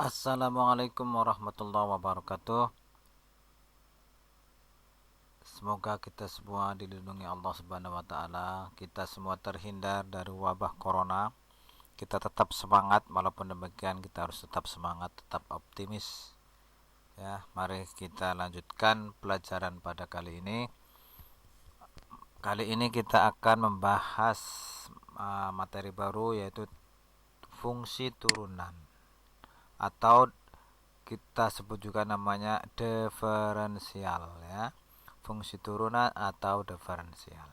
Assalamualaikum warahmatullahi wabarakatuh. Semoga kita semua dilindungi Allah Subhanahu wa taala. Kita semua terhindar dari wabah corona. Kita tetap semangat, walaupun demikian kita harus tetap semangat, tetap optimis. Ya, mari kita lanjutkan pelajaran pada kali ini. Kali ini kita akan membahas materi baru, yaitu fungsi turunan, atau kita sebut juga namanya diferensial, ya. Fungsi turunan atau diferensial.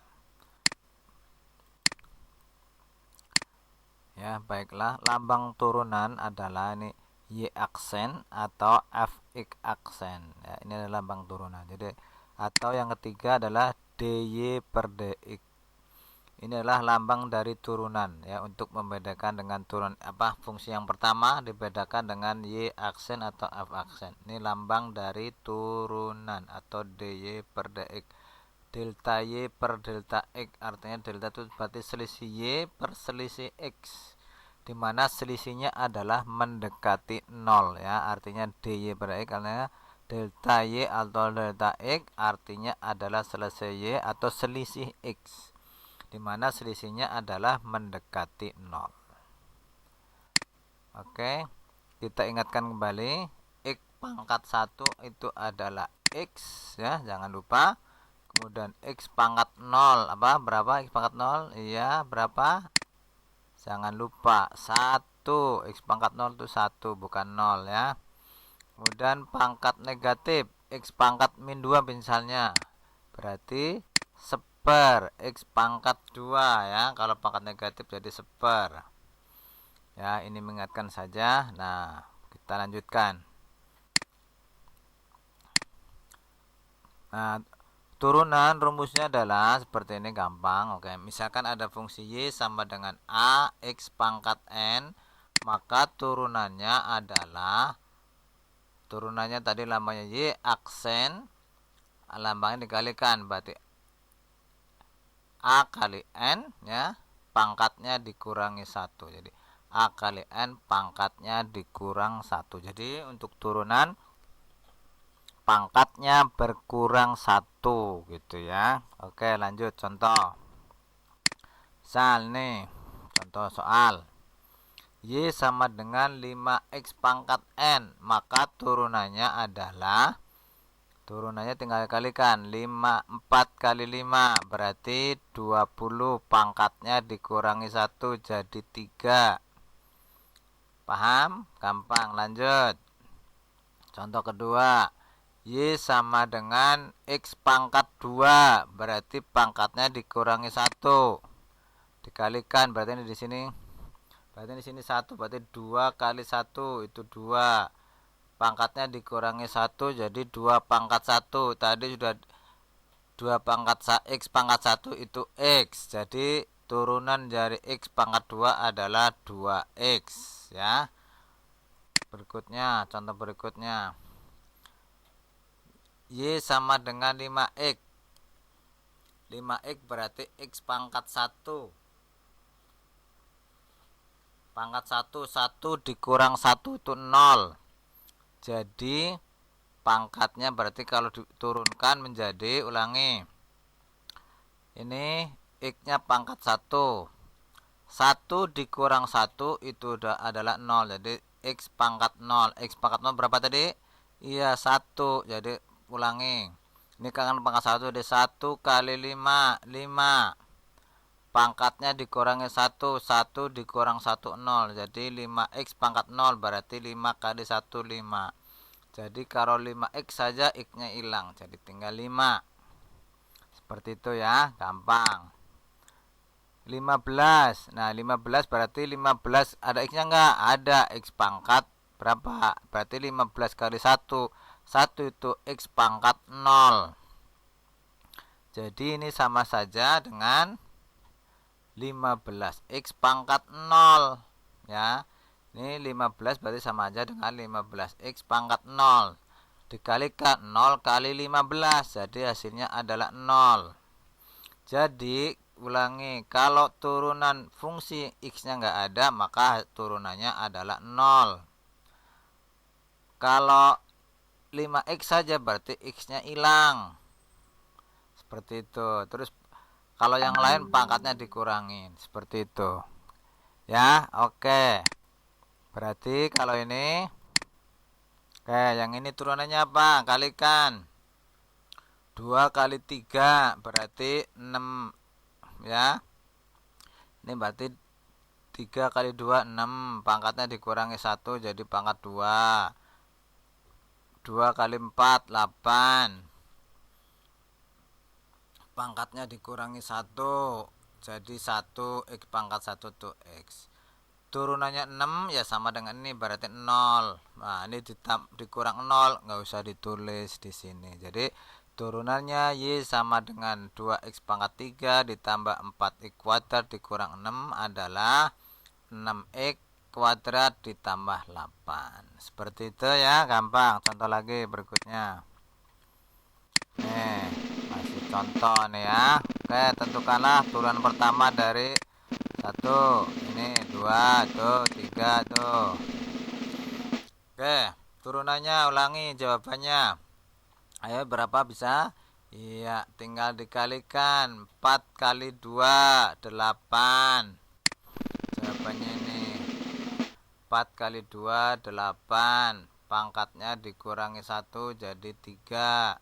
Ya, baiklah, lambang turunan adalah ini Y aksen atau Fx aksen. Ya, ini adalah lambang turunan. Jadi atau yang ketiga adalah dy per dx. Ini adalah lambang dari turunan, ya, untuk membedakan dengan turun fungsi yang pertama dibedakan dengan Y aksen atau F aksen. Ini lambang dari turunan atau dy per dx. Delta Y per delta X, artinya delta itu berarti selisih Y per selisih X, dimana selisihnya adalah mendekati 0, ya. Artinya dy per X karena delta Y atau delta X artinya adalah selisih Y atau selisih X, dimana selisihnya adalah mendekati 0. Oke, kita ingatkan kembali, X pangkat 1 itu adalah X, ya, jangan lupa. Kemudian X pangkat 0 berapa? X pangkat 0, iya, berapa? Jangan lupa 1. X pangkat 0 itu 1, bukan 0, ya. Kemudian pangkat negatif, X pangkat min 2 misalnya, berarti seper X pangkat 2, ya. Kalau pangkat negatif jadi seper. Ya, ini mengingatkan saja. Nah, kita lanjutkan. Nah, turunan rumusnya adalah seperti ini, gampang. Oke, misalkan ada fungsi Y sama dengan A X pangkat N, maka turunannya tadi lambangnya Y aksen, lambangnya dikalikan, berarti A kali N, ya, pangkatnya dikurangi 1. Jadi A kali N pangkatnya dikurang 1. Jadi untuk turunan pangkatnya berkurang 1, gitu, ya. Oke, lanjut contoh. Misal nih, contoh soal. Y sama dengan 5X pangkat N, maka turunannya tinggal kalikan 4 kali 5 berarti 20, pangkatnya dikurangi 1 jadi 3. Paham? Gampang, lanjut. Contoh kedua, Y sama dengan X pangkat 2 berarti pangkatnya dikurangi 1. Dikalikan, berarti ini di sini. Berarti di sini 1, berarti 2 kali 1 itu 2. Pangkatnya dikurangi 1 jadi 2 pangkat 1. Tadi sudah 2 pangkat X pangkat 1 itu X. Jadi turunan dari X pangkat 2 adalah 2X, ya. Berikutnya, contoh berikutnya. Y sama dengan 5X. 5X berarti X pangkat 1. Pangkat 1 dikurang 1 itu 0. Jadi pangkatnya berarti kalau diturunkan menjadi, ulangi, ini X-nya pangkat 1. 1 dikurang 1 itu adalah 0. Jadi X pangkat 0. X pangkat 0 berapa tadi? Iya, 1. Jadi ulangi. Ini kan pangkat 1, jadi 1 kali 5, 5. Pangkatnya dikurangi 1, 1 dikurang 1, 0. Jadi 5X pangkat 0 berarti 5 kali 1, 5. Jadi kalau 5X saja X-nya hilang, jadi tinggal 5. Seperti itu, ya, gampang. 15. Nah, 15 berarti 15 ada X-nya enggak? Ada. X pangkat berapa? Berarti 15 kali 1. 1 itu X pangkat 0. Jadi ini sama saja dengan 15 X pangkat 0, ya. Ini 15 berarti sama aja dengan 15 X pangkat 0 dikalikan 0 kali 15, jadi hasilnya adalah 0. Jadi ulangi, kalau turunan fungsi X nya nggak ada, maka turunannya adalah 0. Kalau 5x saja berarti x-nya hilang. Seperti itu. Terus kalau yang lain pangkatnya dikurangin. Seperti itu. Ya, oke. Berarti kalau ini, oke, yang ini turunannya apa? Kalikan. 2 kali 3 berarti 6. Ya. Ini berarti 3 kali 2, 6. Pangkatnya dikurangi 1 jadi pangkat 2. 2 kali 4, 8. Pangkatnya dikurangi 1 jadi 1 x pangkat 1 tuh x. Turunannya 6 ya sama dengan ini berarti 0. Nah, ini dikurang 0 nggak usah ditulis di sini. Jadi turunannya y sama dengan 2x pangkat 3 ditambah 4x kuadrat dikurang 6 adalah 6x kuadrat ditambah 8. Seperti itu ya, gampang. Contoh lagi berikutnya. Nih, masih contoh nih ya. Oke, tentukanlah turunan pertama dari 1. Ini 2 tuh, 3 tuh. Oke, turunannya ulangi jawabannya. Ayo berapa bisa? Iya, tinggal dikalikan. 4 kali 2, 8. Jawabannya ini 4 kali 2, 8. Pangkatnya dikurangi 1 jadi 3.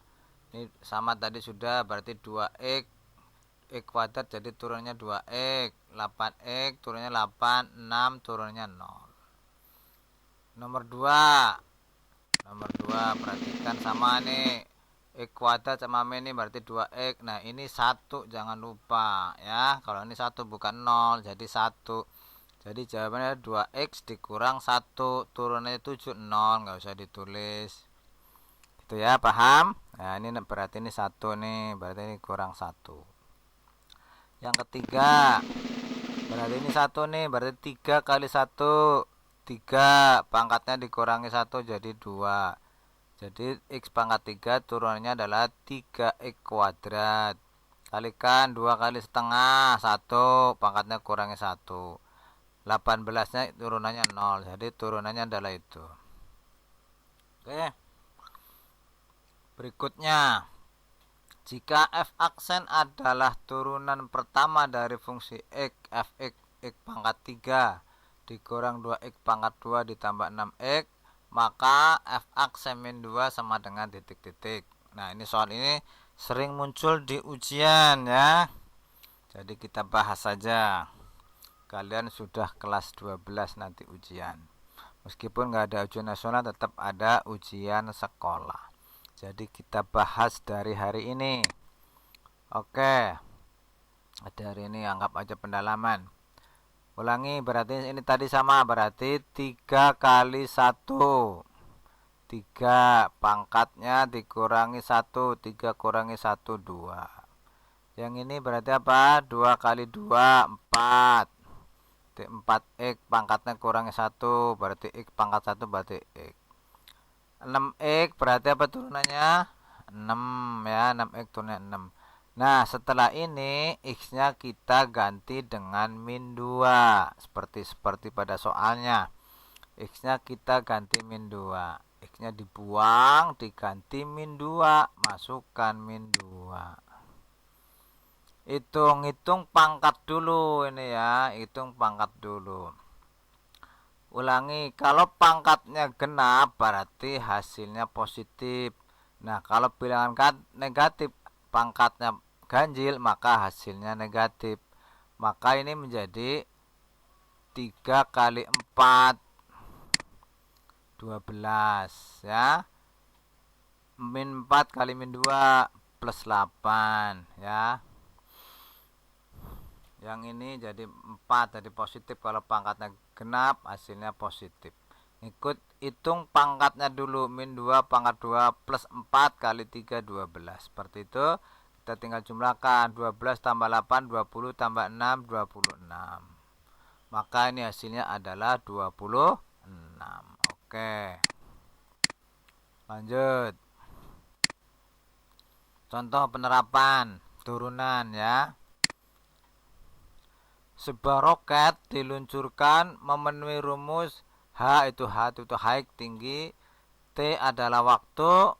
Ini sama tadi sudah, berarti 2x. X kuadrat jadi turunnya 2x. 8x turunnya 8. 6 turunnya 0. Nomor 2. Nomor 2 perhatikan sama nih. X kuadrat sama min ini berarti 2x. Nah, ini 1 jangan lupa ya. Kalau ini 1 bukan 0 jadi 1. Jadi jawabannya 2x dikurang 1. Turunnya 7, 0 nggak usah ditulis. Itu ya, paham? Nah, ini berarti ini 1 nih. Berarti ini kurang 1. Yang ketiga, berarti ini 1 nih. Berarti 3 kali 1, 3. Pangkatnya dikurangi 1 jadi 2. Jadi x pangkat 3 turunannya adalah 3x kuadrat. Kalikan 2 kali setengah 1. Pangkatnya kurangi 1. 18 nya turunannya 0. Jadi turunannya adalah itu. Oke. Berikutnya, jika f aksen adalah turunan pertama dari fungsi x, fx x pangkat 3 dikurang 2x pangkat 2 ditambah 6x, maka f aksen min 2 sama dengan titik-titik. Nah, ini soal ini sering muncul di ujian ya. Jadi kita bahas saja. Kalian sudah kelas 12 nanti ujian. Meskipun nggak ada ujian nasional, tetap ada ujian sekolah. Jadi kita bahas dari hari ini. Oke. Dari ini anggap aja pendalaman. Ulangi, berarti ini tadi sama, berarti 3 kali 1. 3 pangkatnya dikurangi 1. 3 kurangi 1, 2. Yang ini berarti apa? 2 kali 2, 4. 4x pangkatnya kurangi 1. Berarti x pangkat 1 berarti x. 6x berarti apa turunannya? 6 ya, 6x turunnya 6. Nah, setelah ini x-nya kita ganti dengan min 2. Seperti pada soalnya. X-nya kita ganti min 2. X-nya dibuang, diganti min 2. Masukkan min 2. Hitung-hitung pangkat dulu ini ya. Hitung pangkat dulu. Ulangi, kalau pangkatnya genap berarti hasilnya positif. Nah, kalau bilangan negatif pangkatnya ganjil maka hasilnya negatif. Maka ini menjadi 3 kali 4 12 ya. Min 4 kali min 2 plus 8 ya. Yang ini jadi 4 jadi positif. Kalau pangkatnya genap hasilnya positif. Ikut hitung pangkatnya dulu. Min 2 pangkat 2 plus 4 kali 3 12. Seperti itu. Kita tinggal jumlahkan. 12 tambah 8 20 tambah 6 26. Maka ini hasilnya adalah 26. Oke. Lanjut. Contoh penerapan turunan ya. Sebuah roket diluncurkan memenuhi rumus H itu high, tinggi, T adalah waktu,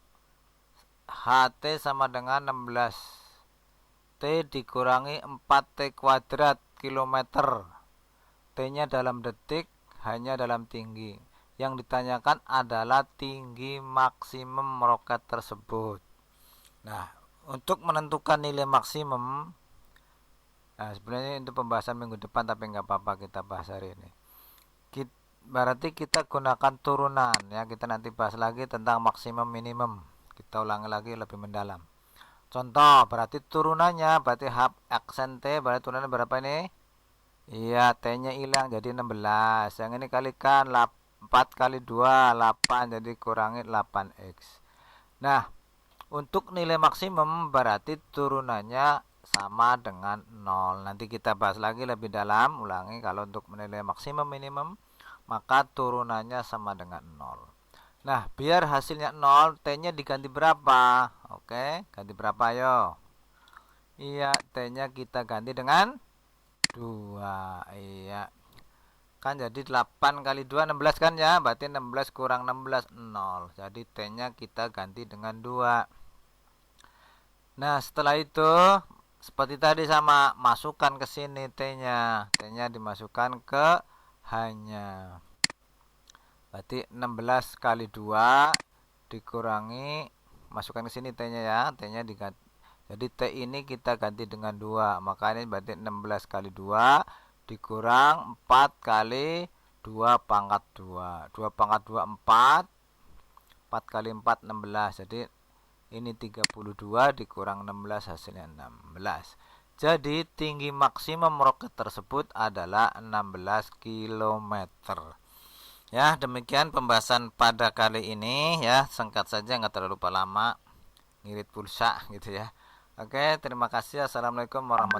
HT sama dengan 16. T dikurangi 4T kuadrat kilometer. T-nya dalam detik, hanya dalam tinggi. Yang ditanyakan adalah tinggi maksimum roket tersebut. Nah, untuk menentukan nilai maksimum, nah sebenarnya itu pembahasan minggu depan, tapi nggak apa-apa kita bahas hari ini. Berarti kita gunakan turunan ya. Kita nanti bahas lagi tentang maksimum minimum. Kita ulangi lagi lebih mendalam. Contoh, berarti turunannya berarti aksen T, berarti turunannya berapa ini? Iya, T-nya hilang jadi 16. Yang ini kalikan 4 kali 2, 8, jadi kurangi 8X. Nah, untuk nilai maksimum berarti turunannya sama dengan 0. Nanti kita bahas lagi lebih dalam, ulangi kalau untuk menilai maksimum minimum maka turunannya sama dengan 0. Nah, biar hasilnya 0, T-nya diganti berapa? Oke, ganti berapa yo? Iya, T-nya kita ganti dengan 2. Iya. Kan jadi 8 kali 2, 16 kan ya? Berarti 16 kurang 16, 0. Jadi T-nya kita ganti dengan 2. Nah, setelah itu seperti tadi sama, masukkan ke sini T-nya. T-nya dimasukkan ke hanya. Berarti 16 kali 2 dikurangi, masukkan ke sini T-nya ya. T-nya diganti. Jadi T ini kita ganti dengan 2. Maka ini berarti 16 kali 2 dikurang 4 kali 2 pangkat 2. 2 pangkat 2 4. 4 kali 4 16. Jadi ini 32 dikurang 16 hasilnya 16. Jadi tinggi maksimum roket tersebut adalah 16 km. Ya, demikian pembahasan pada kali ini ya. Singkat saja, nggak terlalu lama. Ngirit pulsa gitu ya. Oke, terima kasih. Assalamualaikum warahmatullahi wabarakatuh.